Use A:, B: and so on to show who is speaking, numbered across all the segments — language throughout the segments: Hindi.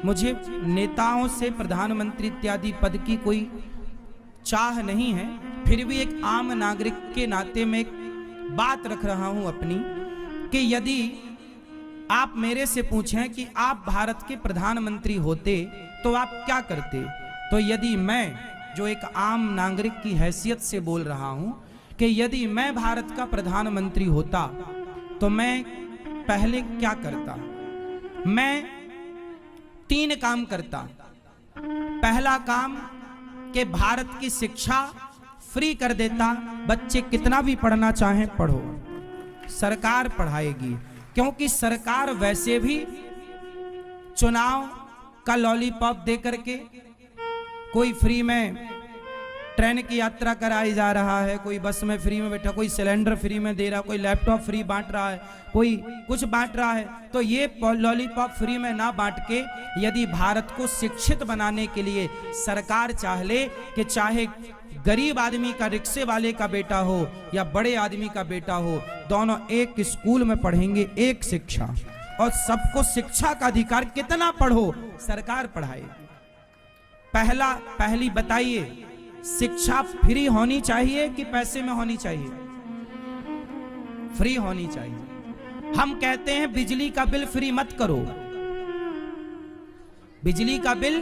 A: मुझे नेताओं से प्रधानमंत्री इत्यादि पद की कोई चाह नहीं है, फिर भी एक आम नागरिक के नाते में एक बात रख रहा हूं अपनी कि यदि आप मेरे से पूछें कि आप भारत के प्रधानमंत्री होते तो आप क्या करते, तो यदि मैं जो एक आम नागरिक की हैसियत से बोल रहा हूं कि यदि मैं भारत का प्रधानमंत्री होता तो मैं पहले क्या करता। मैं 3 काम करता। पहला काम कि भारत की शिक्षा फ्री कर देता, बच्चे कितना भी पढ़ना चाहें पढ़ो, सरकार पढ़ाएगी, क्योंकि सरकार वैसे भी चुनाव का लॉलीपॉप दे करके कोई फ्री में ट्रेन की यात्रा कराई जा रहा है, कोई बस में फ्री में बैठा, कोई सिलेंडर फ्री में दे रहा, कोई लैपटॉप फ्री बांट रहा है, कोई कुछ बांट रहा है। तो ये लॉलीपॉप फ्री में ना बांट के यदि भारत को शिक्षित बनाने के लिए सरकार चाह ले कि चाहे गरीब आदमी का, रिक्शे वाले का बेटा हो या बड़े आदमी का बेटा हो, दोनों एक स्कूल में पढ़ेंगे, एक शिक्षा, और सबको शिक्षा का अधिकार, कितना पढ़ो सरकार पढ़ाए। पहली बताइए, शिक्षा फ्री होनी चाहिए कि पैसे में होनी चाहिए? फ्री होनी चाहिए। हम कहते हैं बिजली का बिल फ्री मत करो, बिजली का बिल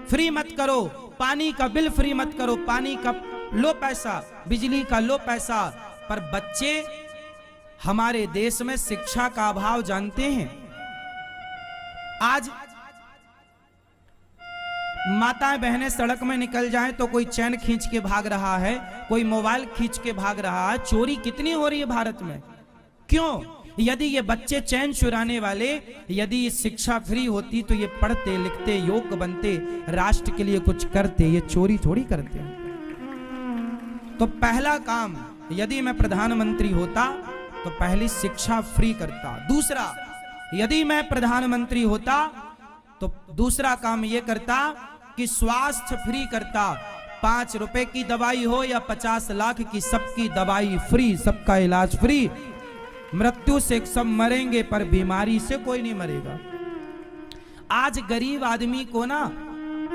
A: फ्री मत करो, पानी का बिल फ्री मत करो, पानी का लो पैसा, बिजली का लो पैसा। पर बच्चे हमारे देश में शिक्षा का अभाव जानते हैं। आज माताएं बहनें सड़क में निकल जाएं तो कोई चैन खींच के भाग रहा है, कोई मोबाइल खींच के भाग रहा है। चोरी कितनी हो रही है भारत में, क्यों? यदि ये बच्चे चैन चुराने वाले, यदि ये शिक्षा फ्री होती तो ये पढ़ते लिखते योग्य बनते, राष्ट्र के लिए कुछ करते, ये चोरी थोड़ी करते। तो पहला काम, यदि मैं प्रधानमंत्री होता तो पहली शिक्षा फ्री करता। दूसरा, यदि मैं प्रधानमंत्री होता तो दूसरा काम ये करता कि स्वास्थ्य फ्री करता। 5 रुपए की दवाई हो या 50 लाख की, सबकी दवाई फ्री, सबका इलाज फ्री। मृत्यु से सब मरेंगे पर बीमारी से कोई नहीं मरेगा। आज गरीब आदमी को ना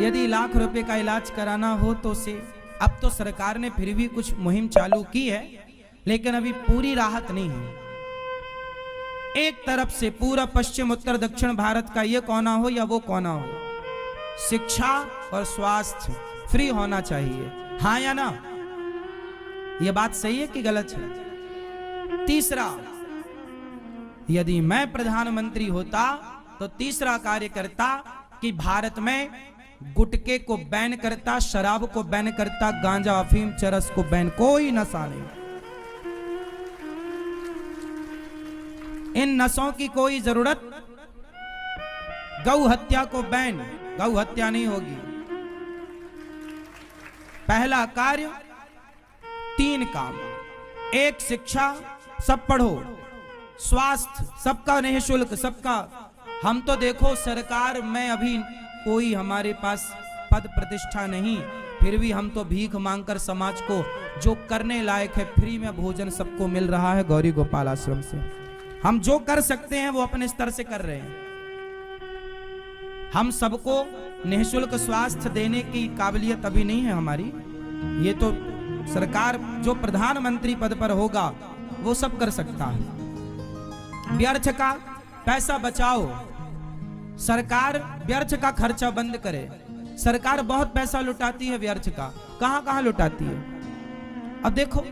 A: यदि लाख रुपए का इलाज कराना हो तो से, अब तो सरकार ने फिर भी कुछ मुहिम चालू की है, लेकिन अभी पूरी राहत नहीं है। एक तरफ से पूरा पश्चिम उत्तर दक्षिण भारत का ये कोना हो या वो कोना हो, शिक्षा और स्वास्थ्य फ्री होना चाहिए। हाँ या ना? ये बात सही है कि गलत है? तीसरा, यदि मैं प्रधानमंत्री होता तो तीसरा कार्य करता कि भारत में गुटखे को बैन करता, शराब को बैन करता, गांजा अफीम चरस को बैन, कोई नशा नहीं, इन नशों की कोई जरूरत। गौ हत्या को बैन, गौ हत्या नहीं होगी। पहला कार्य, 3 काम। 1 शिक्षा, सब पढ़ो, स्वास्थ्य सबका निःशुल्क, सबका। हम तो देखो सरकार में अभी कोई हमारे पास पद प्रतिष्ठा नहीं, फिर भी हम तो भीख मांगकर समाज को जो करने लायक है, फ्री में भोजन सबको मिल रहा है गौरी गोपाल आश्रम से। हम जो कर सकते हैं वो अपने स्तर से कर रहे हैं। हम सबको निःशुल्क स्वास्थ्य देने की काबिलियत अभी नहीं है हमारी। ये तो सरकार जो प्रधानमंत्री पद पर होगा वो सब कर सकता है। व्यर्थ का पैसा बचाओ, सरकार व्यर्थ का खर्चा बंद करे। सरकार बहुत पैसा लुटाती है व्यर्थ का, कहां कहां लुटाती है। अब देखो,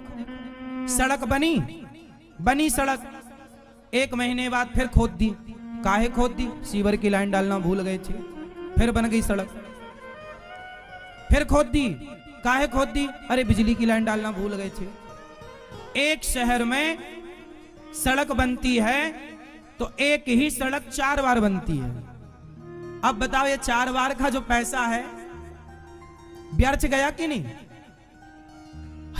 A: सड़क बनी सड़क, 1 महीने बाद फिर खोद दी। काहे खोद दी? सीवर की लाइन डालना भूल गए थे, फिर बन गई सड़क। फिर खोद दी, काहे खोद दी? अरे बिजली की लाइन डालना भूल गए थे। एक शहर में सड़क बनती है तो एक ही सड़क 4 बार बनती है। अब बताओ, ये 4 बार का जो पैसा है व्यर्थ गया कि नहीं?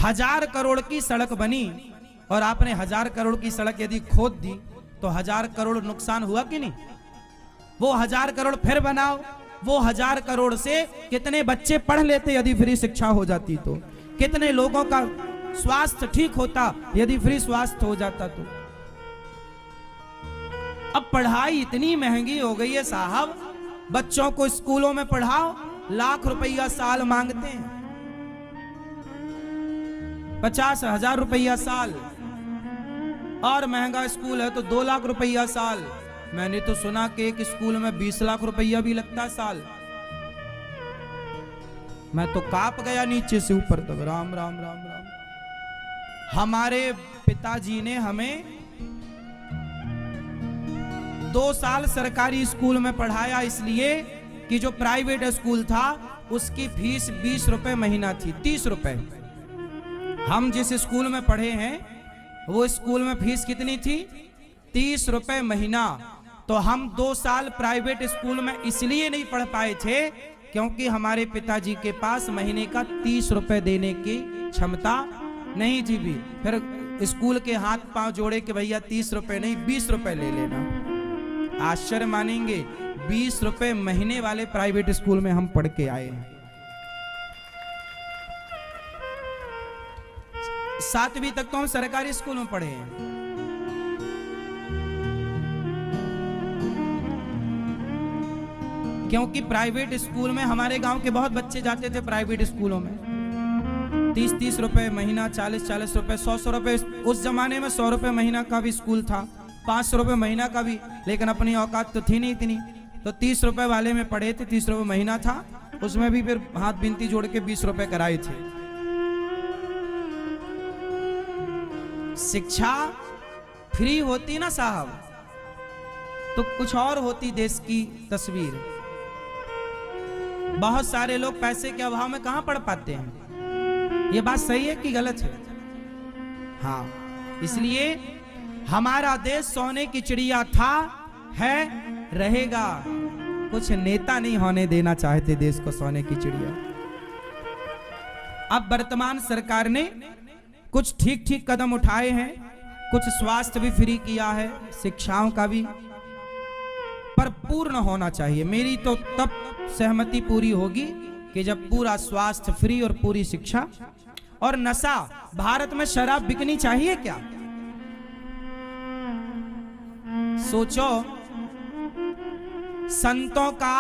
A: 1000 करोड़ की सड़क बनी और आपने 1000 करोड़ की सड़क यदि खोद दी तो 1000 करोड़ नुकसान हुआ कि नहीं? वो 1000 करोड़ फिर बनाओ, वो 1000 करोड़ से कितने बच्चे पढ़ लेते यदि फ्री शिक्षा हो जाती तो? कितने लोगों का स्वास्थ्य ठीक होता यदि फ्री स्वास्थ्य हो जाता तो? अब पढ़ाई इतनी महंगी हो गई है साहब बच्चों को स्कूलों में पढ़ाओ, लाख रुपया साल मांगते हैं, 50,000 रुपया साल। और महंगा स्कूल है तो 2 लाख रुपया साल। मैंने तो सुना कि एक स्कूल में 20 लाख रुपया भी लगता है साल। मैं तो कांप गया नीचे से ऊपर तक। राम राम राम राम। हमारे पिताजी ने हमें 2 साल सरकारी स्कूल में पढ़ाया, इसलिए कि जो प्राइवेट स्कूल था उसकी फीस 20 रुपए महीना थी, 30 रुपए। हम जिस स्कूल में पढ़े हैं वो स्कूल में फीस कितनी थी? 30 रुपए महीना। तो हम 2 साल प्राइवेट स्कूल में इसलिए नहीं पढ़ पाए थे क्योंकि हमारे पिताजी के पास महीने का 30 रुपए देने की क्षमता नहीं थी भी। फिर स्कूल के हाथ पांव जोड़े कि भैया 30 रुपए नहीं 20 रुपए ले लेना। आश्चर्य मानेंगे, 20 रुपए महीने वाले प्राइवेट स्कूल में हम पढ़ के आए हैं। 7वीं तक तो हम सरकारी स्कूल में पढ़े हैं। क्योंकि प्राइवेट स्कूल में हमारे गांव के बहुत बच्चे जाते थे प्राइवेट स्कूलों में। 30-30 रुपए महीना, 40-40 रुपए, 100 रुपए। उस जमाने में 100 रुपए महीना का भी स्कूल था, 500 रुपए महीना का भी, लेकिन अपनी औकात तो थी नहीं इतनी। तो 30 रुपए वाले में पढ़े थे, 30 रुपए महीना था, उसमें भी फिर हाथ बिनती जोड़ के 20 रुपए कराए थे। शिक्षा फ्री होती ना साहब तो कुछ और होती देश की तस्वीर। बहुत सारे लोग पैसे के अभाव में कहां पढ़ पाते हैं। ये बात सही है कि गलत है? हाँ, इसलिए हमारा देश सोने की चिड़िया था, है, रहेगा। कुछ नेता नहीं होने देना चाहते देश को सोने की चिड़िया। अब वर्तमान सरकार ने कुछ ठीक ठीक कदम उठाए हैं, कुछ स्वास्थ्य भी फ्री किया है, शिक्षाओं का भी, पर पूर्ण होना चाहिए। मेरी तो तब सहमति पूरी होगी कि जब पूरा स्वास्थ्य फ्री और पूरी शिक्षा। और नशा, भारत में शराब बिकनी चाहिए क्या? सोचो, संतों का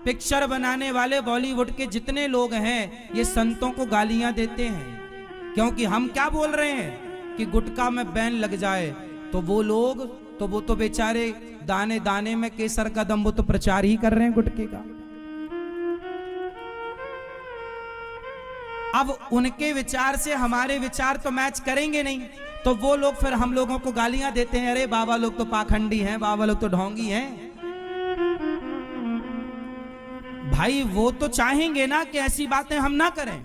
A: पिक्चर बनाने वाले बॉलीवुड के जितने लोग हैं ये संतों को गालियां देते हैं, क्योंकि हम क्या बोल रहे हैं कि गुटखा में बैन लग जाए, तो वो लोग तो वो तो बेचारे दाने दाने में केसर का दम, वो तो प्रचार ही कर रहे हैं गुटखे का। अब उनके विचार से हमारे विचार तो मैच करेंगे नहीं, तो वो लोग फिर हम लोगों को गालियां देते हैं, अरे बाबा लोग तो पाखंडी हैं, बाबा लोग तो ढोंगी हैं। भाई वो तो चाहेंगे ना कि ऐसी बातें हम ना करें,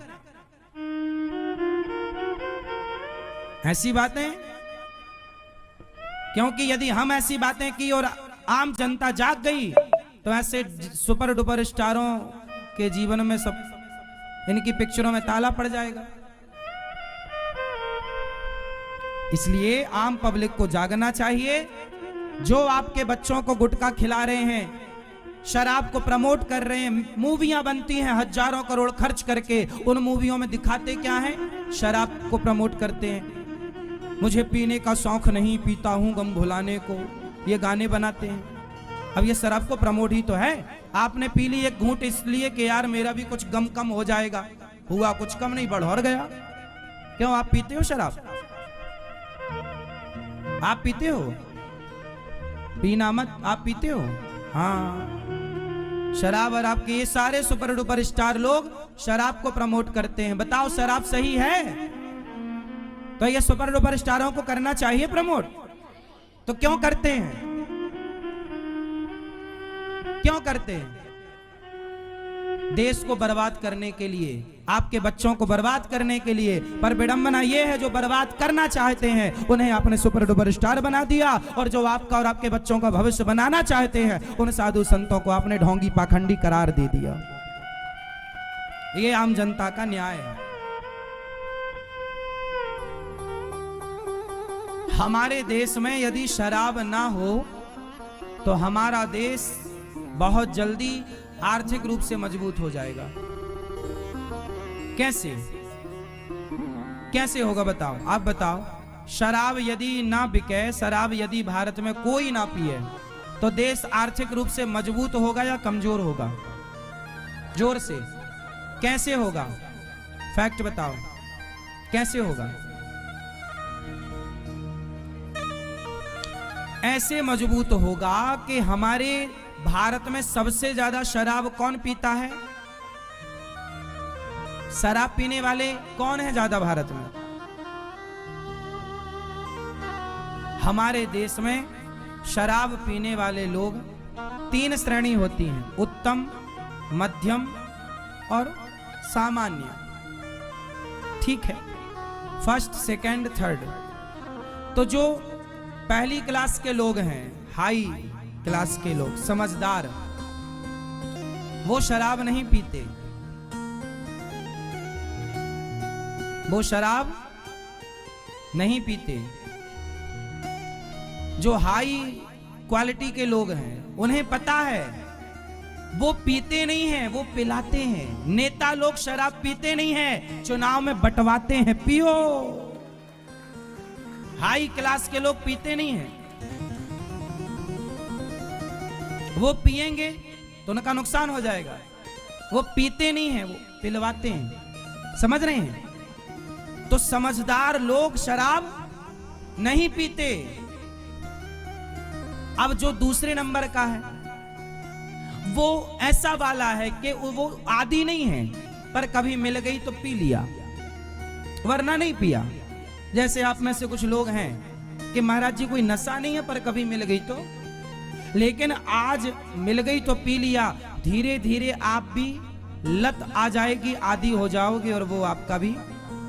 A: ऐसी बातें, क्योंकि यदि हम ऐसी बातें की और आम जनता जाग गई तो ऐसे सुपर डुपर स्टारों के जीवन में सब इनकी पिक्चरों में ताला पड़ जाएगा। इसलिए आम पब्लिक को जागना चाहिए। जो आपके बच्चों को गुटखा खिला रहे हैं, शराब को प्रमोट कर रहे हैं, मूवियां बनती हैं हजारों करोड़ खर्च करके, उन मूवियों में दिखाते क्या है? शराब को प्रमोट करते हैं। मुझे पीने का शौक नहीं, पीता हूं गम भुलाने को, ये गाने बनाते हैं। अब ये शराब को प्रमोट ही तो है। आपने पी ली एक घूंट इसलिए कि यार मेरा भी कुछ गम कम हो जाएगा, हुआ कुछ कम नहीं, बढ़ गया। क्यों आप पीते हो शराब? आप पीते हो? पीना मत, आप पीते हो? हाँ, शराब। और आपके ये सारे सुपर डुपर स्टार लोग शराब को प्रमोट करते हैं। बताओ शराब सही है? तो ये सुपर डुपर स्टारों को करना चाहिए प्रमोट, तो क्यों करते हैं? क्यों करते हैं? देश को बर्बाद करने के लिए, आपके बच्चों को बर्बाद करने के लिए। पर विडंबना यह है, जो बर्बाद करना चाहते हैं उन्हें आपने सुपर डुपर स्टार बना दिया, और जो आपका और आपके बच्चों का भविष्य बनाना चाहते हैं उन साधु संतों को आपने ढोंगी पाखंडी करार दे दिया। ये आम जनता का न्याय है। हमारे देश में यदि शराब ना हो तो हमारा देश बहुत जल्दी आर्थिक रूप से मजबूत हो जाएगा। कैसे कैसे होगा बताओ? आप बताओ। शराब यदि ना बिके, शराब यदि भारत में कोई ना पिए, तो देश आर्थिक रूप से मजबूत होगा या कमजोर होगा? जोर से, कैसे होगा? फैक्ट बताओ, कैसे होगा? ऐसे मजबूत होगा कि हमारे भारत में सबसे ज्यादा शराब कौन पीता है? शराब पीने वाले कौन है ज्यादा भारत में? हमारे देश में शराब पीने वाले लोग 3 श्रेणी होती हैं, उत्तम, मध्यम और सामान्य। ठीक है, फर्स्ट, सेकंड, थर्ड। तो जो पहली क्लास के लोग हैं, हाई क्लास के लोग, समझदार, वो शराब नहीं पीते, वो शराब नहीं पीते। जो हाई क्वालिटी के लोग हैं उन्हें पता है वो पीते नहीं हैं, वो पिलाते हैं। नेता लोग शराब पीते नहीं हैं, चुनाव में बंटवाते हैं, पियो। हाई क्लास के लोग पीते नहीं हैं, वो पिएंगे तो उनका नुकसान हो जाएगा। वो पीते नहीं हैं, वो पिलवाते हैं। समझ रहे हैं? तो समझदार लोग शराब नहीं पीते। अब जो दूसरे नंबर का है वो ऐसा वाला है कि वो आदी नहीं है, पर कभी मिल गई तो पी लिया, वरना नहीं पिया। जैसे आप में से कुछ लोग हैं कि महाराज जी कोई नशा नहीं है, पर कभी मिल गई तो, लेकिन आज मिल गई तो पी लिया। धीरे धीरे आप भी लत आ जाएगी, आदी हो जाओगे और वो आपका भी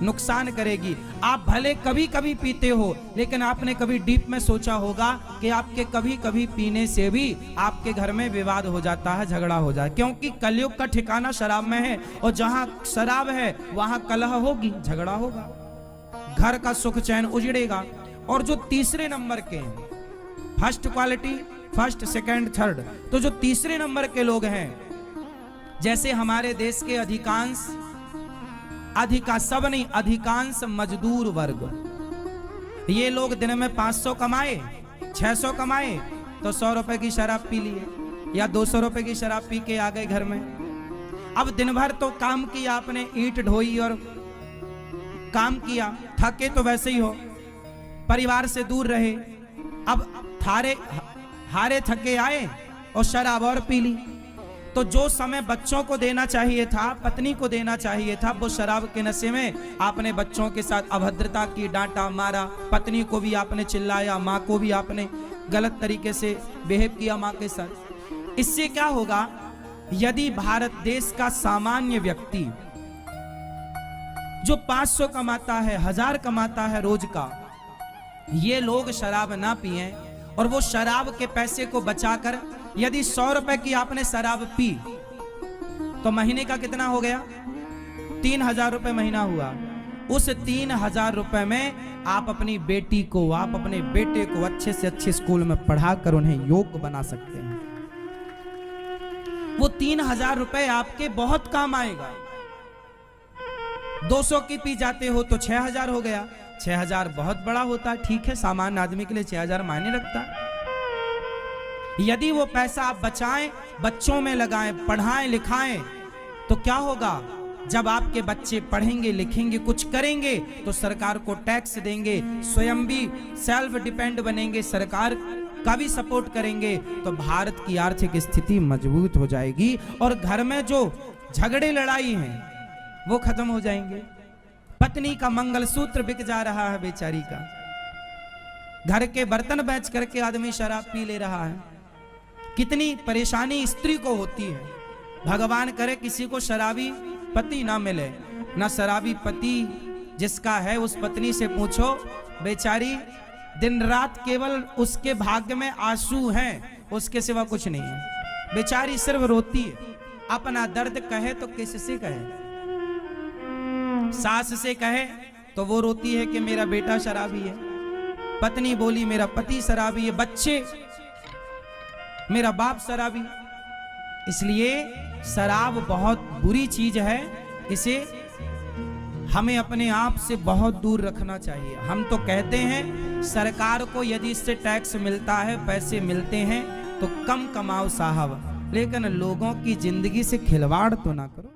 A: नुकसान करेगी। आप भले कभी कभी पीते हो, लेकिन आपने कभी डीप में सोचा होगा कि आपके कभी कभी पीने से भी आपके घर में विवाद हो जाता है, झगड़ा हो जाए, क्योंकि कलयुग का ठिकाना शराब में है, और जहां शराब है वहां कलह होगी, झगड़ा होगा, घर का सुख चैन उजड़ेगा। और जो तीसरे नंबर के हैं, first quality, first, second, third, तो जो तीसरे नंबर के लोग हैं, जैसे हमारे देश के सब नहीं, अधिकांश मजदूर वर्ग, ये लोग दिन में 500 कमाए, 600 कमाए तो 100 रुपए की शराब पी लिए, या 200 रुपए की शराब पी के आ गए घर में। अब दिन भर तो काम किया आपने, ईंट ढोई और काम किया, थके तो वैसे ही हो, परिवार से दूर रहे, अब हारे थके आए और शराब और पी ली। तो जो समय बच्चों को देना चाहिए था, पत्नी को देना चाहिए था, वो शराब के नशे में आपने बच्चों के साथ अभद्रता की, डांटा, मारा, पत्नी को भी आपने चिल्लाया, माँ को भी आपने गलत तरीके से बिहेव किया माँ के साथ। इससे क्या होगा? यदि भारत देश का सामान्य व्यक्ति जो 500 कमाता है, 1000 कमाता है रोज का, ये लोग शराब ना पिए और वो शराब के पैसे को बचाकर, यदि 100 रुपए की आपने शराब पी तो महीने का कितना हो गया? 3000 रुपए महीना हुआ। उस 3000 रुपए में आप अपनी बेटी को, आप अपने बेटे को अच्छे से अच्छे स्कूल में पढ़ाकर उन्हें योग्य बना सकते हैं। वो 3000 रुपए आपके बहुत काम आएगा। 200 की पी जाते हो तो 6000 हो गया। 6000 बहुत बड़ा होता है, ठीक है, सामान्य आदमी के लिए 6000 मायने रखता है। यदि वो पैसा आप बचाएं, बच्चों में लगाएं, पढ़ाएं लिखाएं, तो क्या होगा? जब आपके बच्चे पढ़ेंगे लिखेंगे कुछ करेंगे तो सरकार को टैक्स देंगे, स्वयं भी सेल्फ डिपेंड बनेंगे, सरकार का भी सपोर्ट करेंगे, तो भारत की आर्थिक स्थिति मजबूत हो जाएगी और घर में जो झगड़े लड़ाई हैं वो खत्म हो जाएंगे। पत्नी का मंगलसूत्र बिक जा रहा है बेचारी का, घर के बर्तन बेच करके आदमी शराब पी ले रहा है। कितनी परेशानी स्त्री को होती है। भगवान करे किसी को शराबी पति ना मिले, ना शराबी पति जिसका है उस पत्नी से पूछो, बेचारी दिन रात केवल उसके भाग्य में आंसू हैं, उसके सिवा कुछ नहीं है। बेचारी सिर्फ रोती है, अपना दर्द कहे तो किससे कहे? सास से कहे तो वो रोती है कि मेरा बेटा शराबी है, पत्नी बोली मेरा पति शराबी है, बच्चे मेरा बाप शराबी। इसलिए शराब बहुत बुरी चीज है, इसे हमें अपने आप से बहुत दूर रखना चाहिए। हम तो कहते हैं सरकार को यदि इससे टैक्स मिलता है, पैसे मिलते हैं, तो कम कमाओ साहब, लेकिन लोगों की जिंदगी से खिलवाड़ तो ना करो।